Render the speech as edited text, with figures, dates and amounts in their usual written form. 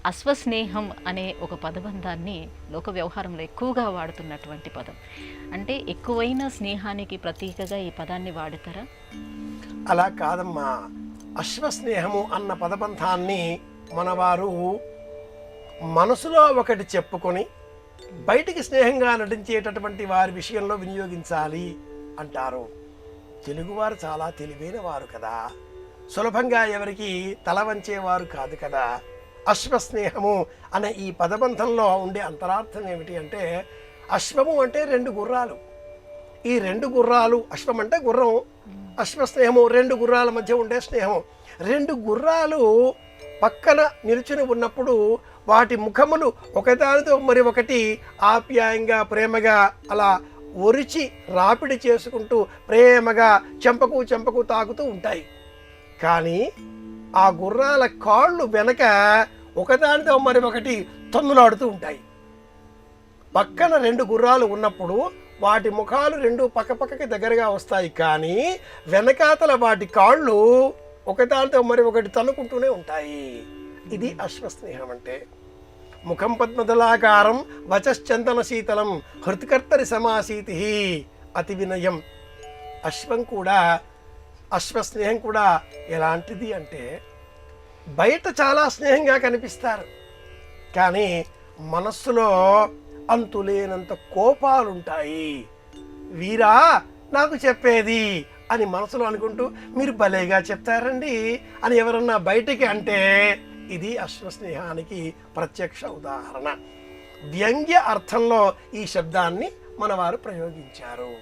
అశ్వస్నేహం అనే ఒక పదబంధాన్ని లోక వ్యవహారంలో ఎక్కువగా వాడుతున్నటువంటి పదం. అంటే ఎక్కువైన స్నేహానికి ప్రతీకగా ఈ పదాన్ని వాడతారా? అలా కాదమ్మా. అశ్వస్నేహము అన్న పదబంధాన్ని మనవారు మనసులో ఒకటి చెప్పుకొని బయటికి స్నేహంగా నటించేటటువంటి వారి విషయంలో వినియోగించాలి అంటారు. తెలుగువారు చాలా తెలివైన వారు కదా, సులభంగా ఎవరికి తల వంచేవారు కాదు కదా. అశ్వస్నేహము అనే ఈ పదబంధంలో ఉండే అంతరార్థం ఏమిటి అంటే, అశ్వము అంటే 2 గుర్రాలు. ఈ 2 గుర్రాలు, అశ్వం అంటే గుర్రం, అశ్వస్నేహము 2 గుర్రాల మధ్య ఉండే స్నేహం. 2 గుర్రాలు పక్కన నిలుచుని ఉన్నప్పుడు వాటి ముఖములు ఒకదానితో మరి ఒకటి ఆప్యాయంగా ప్రేమగా అలా ఒరిచి రాపిడి చేసుకుంటూ ప్రేమగా చెంపకు చెంపకు తాకుతూ ఉంటాయి. కానీ ఆ గుర్రాల కాళ్ళు వెనక ఒకదానితో మరి ఒకటి తన్నులాడుతూ ఉంటాయి. పక్కన 2 గుర్రాలు ఉన్నప్పుడు వాటి ముఖాలు 2 పక్కపక్కకి దగ్గరగా వస్తాయి, కానీ వెనకాతల వాటి కాళ్ళు ఒకదానితో మరి ఒకటి తన్నుకుంటూనే ఉంటాయి. ఇది అశ్వస్నేహం అంటే. ముఖం పద్మదలాకారం వచశ్చందన శీతలం హృత్కర్తరి సమాసీతి అతి వినయం. అశ్వస్నేహం కూడా ఎలాంటిది అంటే, బయట చాలా స్నేహంగా కనిపిస్తారు, కానీ మనస్సులో అంతులేనంత కోపాలుంటాయి. వీరా నాకు చెప్పేది అని మనసులో అనుకుంటూ మీరు భలేగా చెప్తారండి అని ఎవరన్నా బయటికి అంటే ఇది అశ్వస్నేహానికి ప్రత్యక్ష ఉదాహరణ. వ్యంగ్య అర్థంలో ఈ శబ్దాన్ని మనవారు ప్రయోగించారు.